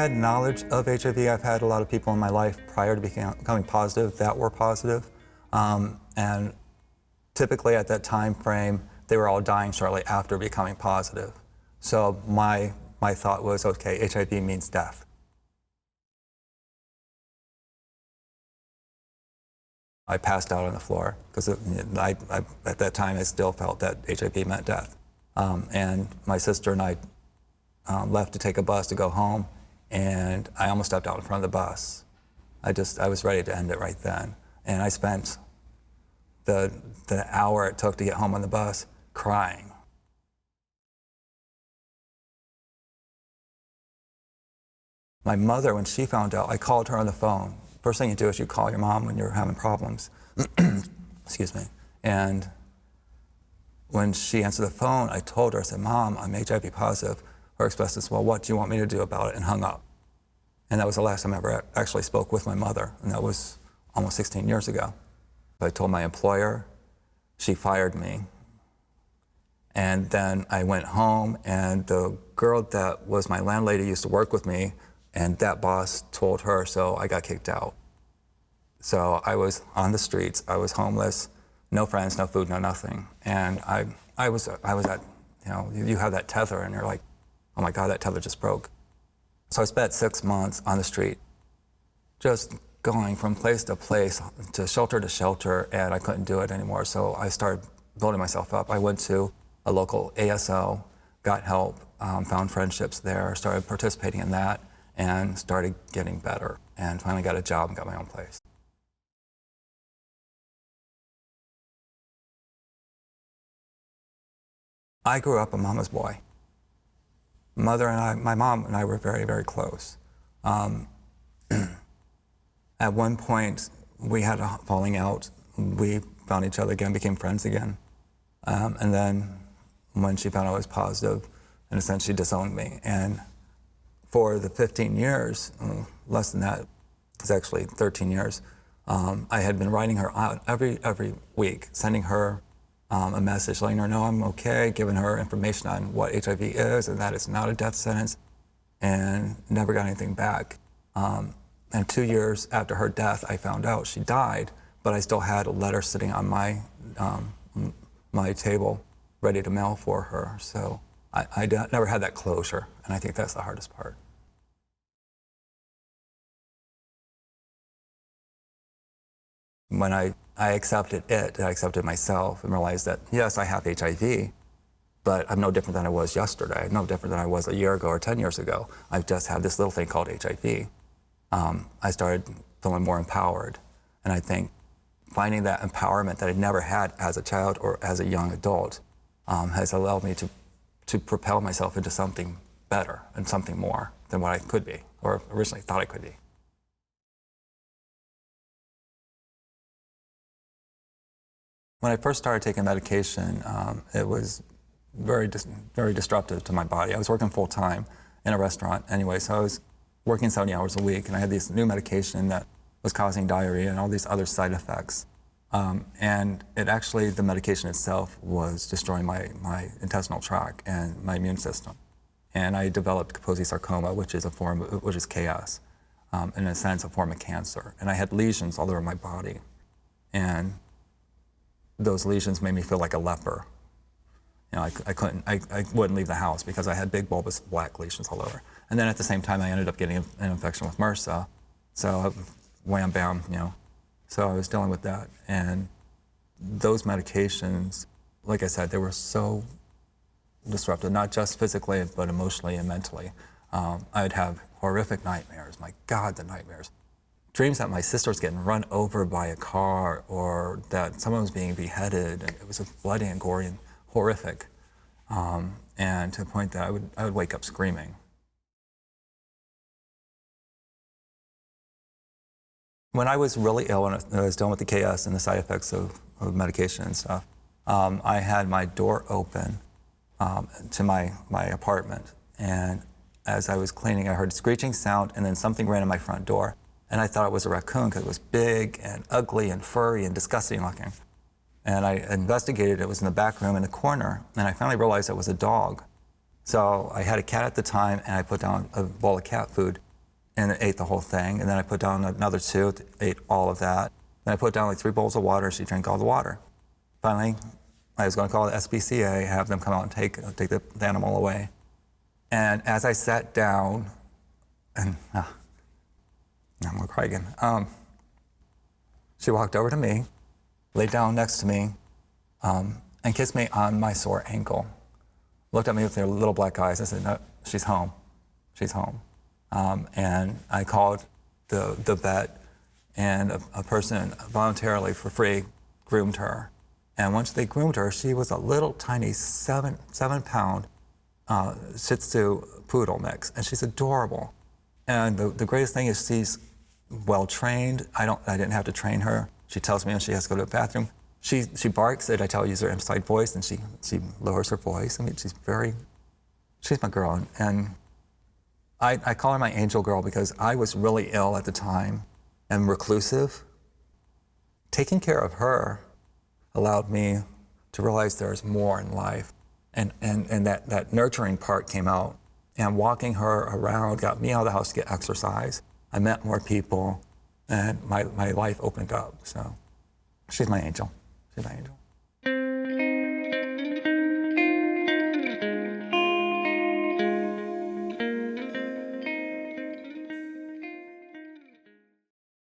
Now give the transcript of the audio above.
had knowledge of HIV. I've had a lot of people in my life prior to becoming positive that were positive. And typically at that time frame, they were all dying shortly after becoming positive. So my thought was, okay, HIV means death. I passed out on the floor because at that time I still felt that HIV meant death. And my sister and I left to take a bus to go home, and I almost stepped out in front of the bus. I was ready to end it right then. And I spent the hour it took to get home on the bus crying. My mother, when she found out, I called her on the phone. First thing you do is you call your mom when you're having problems. Excuse me. And when she answered the phone, I told her, I said, "Mom, I'm HIV positive." Her expression was, "Well, what do you want me to do about it?" and hung up. And that was the last time I ever actually spoke with my mother, and that was almost 16 years ago. I told my employer, she fired me. And then I went home, and the girl that was my landlady used to work with me, and that boss told her, so I got kicked out. So I was on the streets, I was homeless, no friends, no food, no nothing. And I was at, you have that tether and you're like, oh my God, that tether just broke. So I spent 6 months on the street, just going from place to place, to shelter, and I couldn't do it anymore. So I started building myself up. I went to a local ASL, got help, found friendships there, started participating in that, and started getting better, and finally got a job and got my own place. I grew up a mama's boy. My mom and I were very, very close. At one point, we had a falling out. We found each other again, became friends again. And then when she found out I was positive, in a sense, she disowned me. And for the 15 years, less than that, it's actually 13 years, I had been writing her out every week, sending her a message, letting her know I'm okay, giving her information on what HIV is and that it's not a death sentence, and never got anything back. And 2 years after her death, I found out she died, but I still had a letter sitting on my table ready to mail for her. So I never had that closure, and I think that's the hardest part. When I accepted it, I accepted myself and realized that, yes, I have HIV, but I'm no different than I was yesterday, no different than I was a year ago or 10 years ago. I just have this little thing called HIV. I started feeling more empowered, and I think finding that empowerment that I never had as a child or as a young adult has allowed me to propel myself into something better and something more than what I could be, or originally thought I could be. When I first started taking medication, it was very disruptive to my body. I was working full-time in a restaurant anyway, so I was working 70 hours a week, and I had this new medication that was causing diarrhea and all these other side effects. And the medication itself was destroying my intestinal tract and my immune system. And I developed Kaposi sarcoma, which is chaos, in a sense, a form of cancer. And I had lesions all over my body. And those lesions made me feel like a leper. I wouldn't leave the house because I had big bulbous black lesions all over. And then at the same time, I ended up getting an infection with MRSA. So wham, bam, So I was dealing with that. And those medications, like I said, they were so disruptive, not just physically, but emotionally and mentally. I'd have horrific nightmares. My God, the nightmares. Dreams that my sister was getting run over by a car, or that someone was being beheaded, and it was bloody and gory and horrific. And to the point that I would wake up screaming. When I was really ill, and I was dealing with the chaos and the side effects of medication and stuff, I had my door open to my apartment. And as I was cleaning, I heard a screeching sound, and then something ran in my front door. And I thought it was a raccoon because it was big and ugly and furry and disgusting looking. And I investigated, it was in the back room in the corner, and I finally realized it was a dog. So I had a cat at the time, and I put down a bowl of cat food, and it ate the whole thing. And then I put down another 2, ate all of that. Then I put down like 3 bowls of water. She drank all the water. Finally, I was going to call the SPCA, have them come out and take the animal away. And as I sat down, and I'm gonna cry again. She walked over to me, laid down next to me, and kissed me on my sore ankle. Looked at me with their little black eyes. I said, "No, she's home. She's home." And I called the vet, and a person voluntarily for free groomed her. And once they groomed her, she was a little tiny 7-pound Shih Tzu poodle mix, and she's adorable. And the greatest thing is she's well trained. I didn't have to train her. She tells me when she has to go to the bathroom. She barks, and I tell her to use her inside voice, and she lowers her voice. I mean, she's my girl. And I call her my angel girl because I was really ill at the time and reclusive. Taking care of her allowed me to realize there's more in life. And that nurturing part came out. And walking her around got me out of the house to get exercise. I met more people, and my life opened up. So she's my angel. She's my angel.